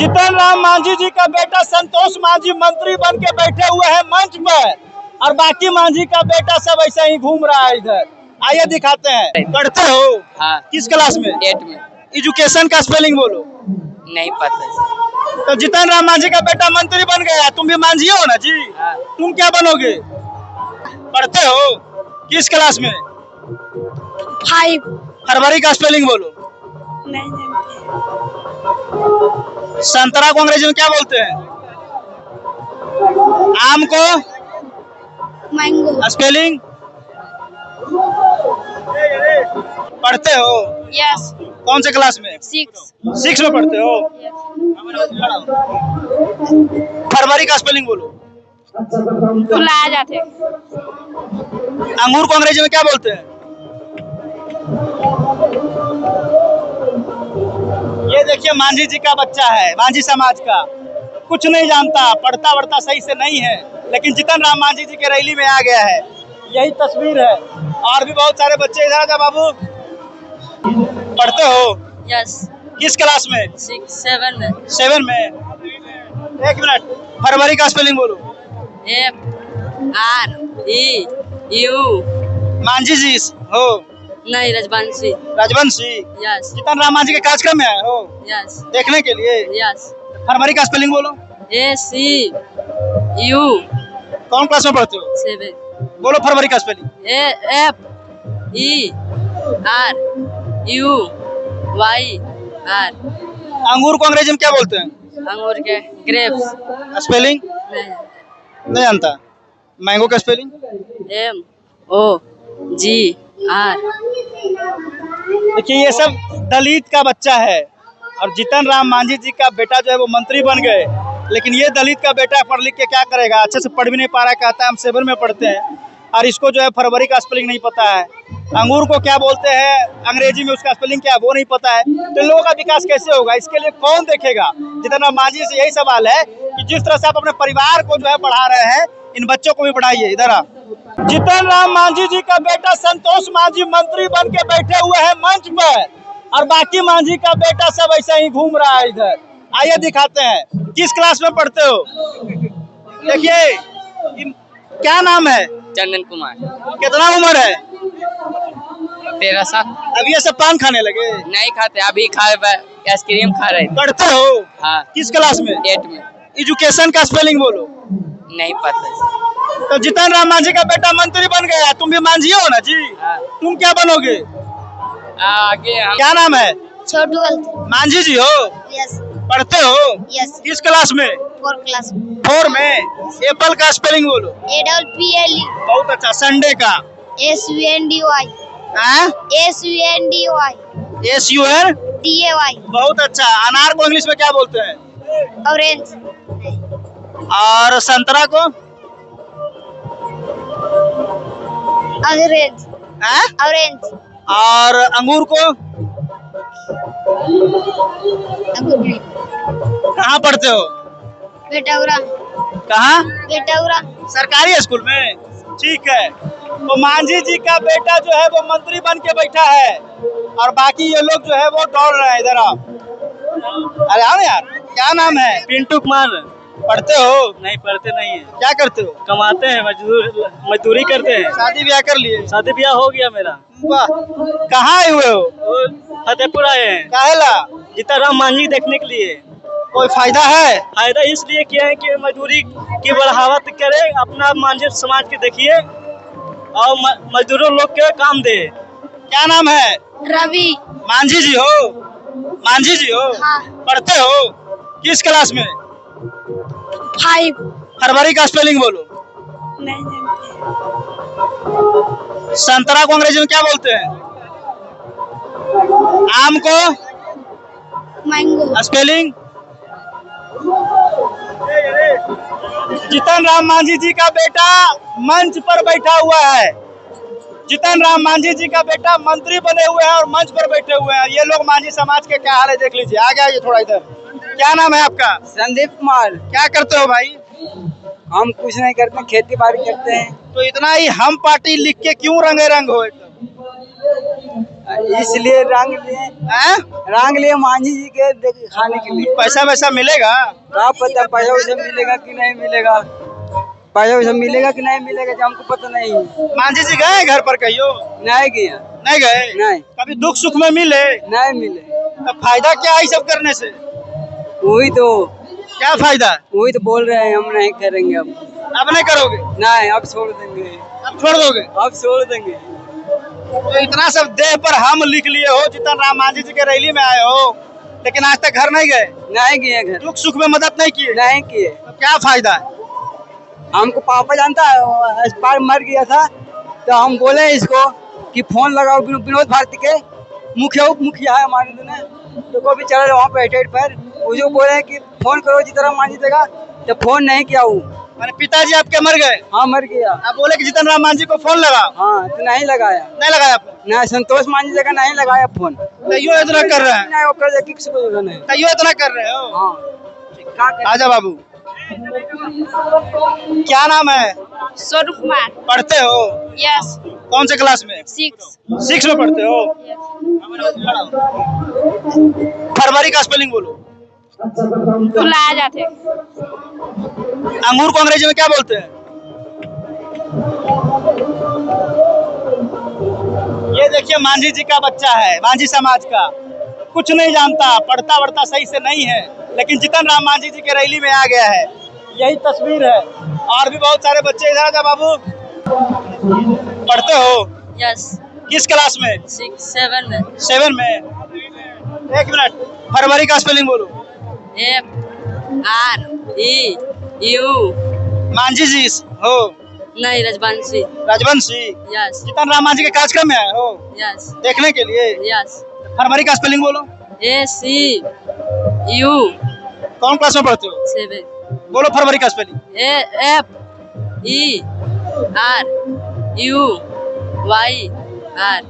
जीतन राम मांझी जी का बेटा संतोष मांझी मंत्री बन के बैठे हुए हैं मंच पर, और बाकी मांझी का बेटा सब ऐसे ही घूम रहा है इधर। आइए दिखाते हैं। पढ़ते हो? हाँ। किस क्लास में? 8 में। एजुकेशन का स्पेलिंग बोलो। नहीं पता। तो जीतन राम मांझी का बेटा मंत्री बन गया, तुम भी मांझी हो ना जी? हाँ। तुम क्या बनोगे? पढ़ते हो? किस क्लास में? 5। फरवरी का स्पेलिंग बोलो। नहीं जानते। संतरा को अंग्रेजी में क्या बोलते हैं? आम को मैंगो। स्पेलिंग? पढ़ते हो? यस। कौन से क्लास में? 6। 6 में पढ़ते हो? फरवरी का स्पेलिंग बोलो। खुला आ जाते। अंगूर को अंग्रेजी में क्या बोलते हैं? ये देखिए मांझी जी का बच्चा है, मांझी समाज का, कुछ नहीं जानता, पढ़ता वढ़ता सही से नहीं है, लेकिन जीतन राम मांझी जी के रैली में आ गया है। यही तस्वीर है। और भी बहुत सारे बच्चे इधर आजा बाबू। पढ़ते हो? यस। किस क्लास में? 6 7 में। 7 में। एक मिनट, फरवरी का स्पेलिंग बोलो। FREU। मांझी जी हो? नहीं, रजवंशी। राजवंशी। यस। जीतन राम मांझी के कार्यक्रम में आए हो यस। देखने के लिए? यस। फरवरी का स्पेलिंग बोलो। ACU। कौन क्लास में पढ़ते हो? 7। बोलो फरवरी का स्पेलिंग। FERUYR। अंगूर को अंग्रेजी में क्या बोलते हैं? अंगूर के ग्रेप्स। स्पेलिंग? नहीं जानता। मैंगो का स्पेलिंग? MOGR। देखिए ये सब दलित का बच्चा है, और जीतन राम मांझी जी का बेटा जो है वो मंत्री बन गए, लेकिन ये दलित का बेटा पढ़ लिख के क्या करेगा? अच्छे से पढ़ भी नहीं पा रहा है, कहता है हम 7 में पढ़ते हैं, और इसको जो है फरवरी का स्पेलिंग नहीं पता है। अंगूर को क्या बोलते हैं अंग्रेजी में, उसका स्पेलिंग क्या है वो नहीं पता है। तो लोगों का विकास कैसे होगा? इसके लिए कौन देखेगा? जीतन राम मांझी से यही सवाल है कि जिस तरह से आप अपने परिवार को जो है पढ़ा रहे हैं, इन बच्चों को भी पढ़ाइए। इधर आ। जीतन राम मांझी जी का बेटा संतोष मांझी मंत्री बन के बैठे हुए हैं मंच पर, और बाकी मांझी का बेटा सब ऐसे ही घूम रहा है इधर। आइए दिखाते हैं। किस क्लास में पढ़ते हो? देखिए क्या नाम है? चंदन कुमार। कितना उम्र है? 13 साल। अभी ये सब पान खाने लगे? नहीं खाते, अभी आइसक्रीम खा रहे थे। पढ़ते हो? हाँ। किस क्लास में? 8 में। एजुकेशन का स्पेलिंग बोलो। नहीं पता। तो जीतन राम मांझी का बेटा मंत्री बन गया, तुम भी मांझी हो ना जी? हाँ। तुम क्या बनोगे? आगे हम क्या नाम है? छोटू। मांझी जी हो? यस। पढ़ते हो? यस। किस क्लास में? 4 क्लास। 4 में। एप्पल का स्पेलिंग बोलो। APPLE। बहुत अच्छा। संडे का? SUNDY। हाँ? SUNDY। SUN? DAY। बहुत अच्छा। अनार को इंग्लिश में क्या बोलते हैं? ऑरेंज। और संतरा को? ऑरेंज। हाँ? ऑरेंज। और अंगूर को? कहाँ पढ़ते हो? बेटाउरा। कहाँ? बेटाउरा। सरकारी स्कूल में? ठीक है। तो मांझी जी का बेटा जो है वो मंत्री बन के बैठा है, और बाकी ये लोग जो है वो दौड़ रहे हैं। इधर आओ। अरे आओ यार। क्या नाम है? पिंटू कुमार। पढ़ते हो? नहीं पढ़ते नहीं है। क्या करते हो? कमाते हैं, मजदूरी करते हैं। शादी ब्याह कर लिए? शादी ब्याह हो गया मेरा। वाह। कहाँ आए हुए हो? वो फतेहपुर आए हैं काहेला? जीतन राम मांझी देखने के लिए। कोई फायदा है? फायदा इसलिए किया है कि मजदूरी की बढ़ावत करे, अपना मांझी समाज के देखिए, और मजदूरों लोग के काम दे। क्या नाम है? रवि। मांझी जी हो? मांझी जी हो? हाँ। पढ़ते हो? किस क्लास में? 5। फरवरी का स्पेलिंग बोलो। नहीं जानते। संतरा को अंग्रेजी में क्या बोलते हैं? आम को? मैंगो। स्पेलिंग? जीतन राम मांझी जी का बेटा मंच पर बैठा हुआ है। जीतन राम मांझी जी का बेटा मंत्री बने हुए हैं और मंच पर बैठे हुए हैं। ये लोग मांझी समाज के क्या हाल है देख लीजिए। आगे आइए थोड़ा इधर। क्या नाम है आपका? संदीप कुमार। क्या करते हो भाई? हम कुछ नहीं करते, खेती बाड़ी करते हैं। तो इतना ही हम पार्टी लिख के क्यों रंगे रंग हो? इसलिए रंग लिए मांझी जी के खाने के लिए। पैसा वैसा मिलेगा? क्या पता पैसा वैसा मिलेगा कि नहीं मिलेगा, पैसा वैसा मिलेगा कि नहीं मिलेगा जो हमको पता नहीं। मांझी जी गए घर पर कहियो? नहीं गया। नहीं गए? नहीं। कभी दुख सुख में मिले? नहीं मिले। तो फायदा क्या है सब करने से? वही तो, क्या फायदा? वही तो बोल रहे हैं हम नहीं करेंगे अब नहीं करोगे? नहीं, अब छोड़ देंगे। अब छोड़ दोगे? अब छोड़ देंगे। तो इतना सब देह पर हम लिख लिए हो, जीतन राम मांझी जी के रैली में आए हो, लेकिन आज तक घर नहीं गए? नहीं गए घर। दुख सुख में मदद नहीं किए? नहीं किए। तो क्या फायदा है? हमको पापा जानता है, एक्सपायर मर गया था तो हम बोले इसको कि फोन लगाओ विनोद भारती के मुखिया उप मुखिया है हमारे दोनों, तो को भी चला वहाँ पे स्टेट पर, मुझे बोले कि फोन करो जीतन राम मांझी देगा, तो फोन नहीं किया वो। मैंने पिताजी आपके मर गए? हाँ मर गया। आप बोले कि जीतन राम मांझी को फोन लगा? हाँ तो नहीं लगाया। नहीं लगाया फोन? नहीं, संतोष मांझी जगह नहीं लगाया फोन। तैयो इतना कर रहे हैं? नहीं वो कर किसी को जगह नहीं। तैयो इतना कर रहे हो? हाँ। आजा बाबू, क्या नाम है? सोनू कुमार। पढ़ते हो? यस। कौन से क्लास में? 6 में पढ़ते हो? फरवरी का स्पेलिंग बोलो। फुलाया जाते। अंगूर को अंग्रेजी में क्या बोलते हैं? ये देखिए मांझी जी का बच्चा है, मांझी समाज का, कुछ नहीं जानता, पढ़ता वढ़ता सही से नहीं है, लेकिन जीतन राम मांझी जी के रैली में आ गया है। यही तस्वीर है। और भी बहुत सारे बच्चे इधर आजा बाबू। पढ़ते हो? यस। किस क्लास में? 7 में। 7 में। एक मिनट, फरवरी का स्पेलिंग बोलो। FREU। मांझी जी हो? नहीं, राजवंशी। राजवंशी? यस। जीतन राम मांझी के कार्यक्रम में आए हो यस। देखने के लिए? यस। फरवरी का स्पेलिंग बोलो। ACU। कौन क्लास में पढ़ते हो? 7। बोलो फरवरी का स्पेलिंग। FERUYR।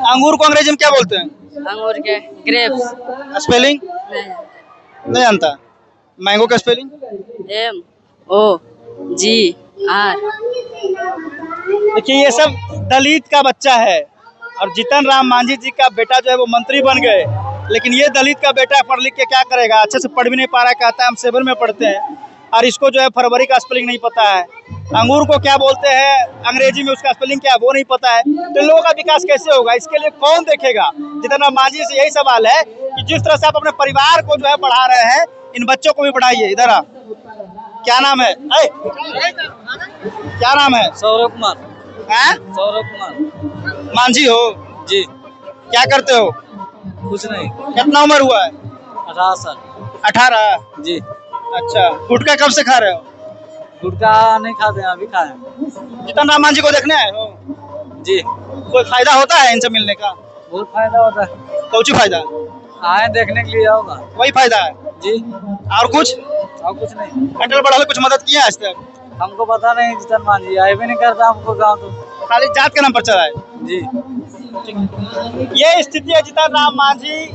अंगूर को अंग्रेजी में क्या बोलते हैं? अंगूर के ग्रेप्स। स्पेलिंग नहीं जानता। मैंगो का स्पेलिंग? MOGR। देखिए ये सब दलित का बच्चा है, और जीतन राम मांझी जी का बेटा जो है वो मंत्री बन गए, लेकिन ये दलित का बेटा पढ़ लिख के क्या करेगा? अच्छे से पढ़ भी नहीं पा रहा है, कहता है हम 7 में पढ़ते हैं, और इसको जो है फरवरी का स्पेलिंग नहीं पता है। अंगूर को क्या बोलते हैं अंग्रेजी में, उसका स्पेलिंग क्या है वो नहीं पता है। तो इन लोगों का विकास कैसे होगा? इसके लिए कौन देखेगा? जीतन राम मांझी से यही सवाल है कि जिस तरह से आप अपने परिवार को जो है पढ़ा रहे हैं, इन बच्चों को भी पढ़ाइए। इधर आ, क्या नाम है? क्या नाम है? सौरभ कुमार। सौरभ कुमार। मांझी हो जी। क्या करते हो? कुछ नहीं। कितना उम्र हुआ है? 18 साल। 18? जी। अच्छा, गुटखा कब से खा रहे हो? गुटखा नहीं खाते हैं, अभी खाए। जीतन राम मांझी को देखने आए हो? जी। कोई फायदा होता है इनसे मिलने का? बहुत फायदा होता है। कौन फायदा? आए देखने के लिए होगा। वही फायदा है जी। और कुछ? और कुछ नहीं। अटल बढ़ाने कुछ मदद किया आज तक? हमको पता नहीं, जीतन मांझी आए भी नहीं करता हमको गाँव, तो खाली जात के नाम पर चला है। जी। ये स्थिति है जीतन राम मांझी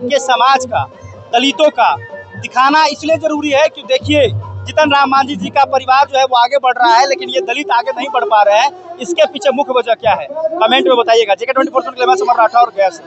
के समाज का, दलितों का। दिखाना इसलिए जरूरी है कि देखिए जीतन राम मांझी जी का परिवार जो है वो आगे बढ़ रहा है, लेकिन ये दलित आगे नहीं बढ़ पा रहे हैं। इसके पीछे मुख्य वजह क्या है? कमेंट में बताइएगा। JK 24 के लिए मैं समर राठौर गया से।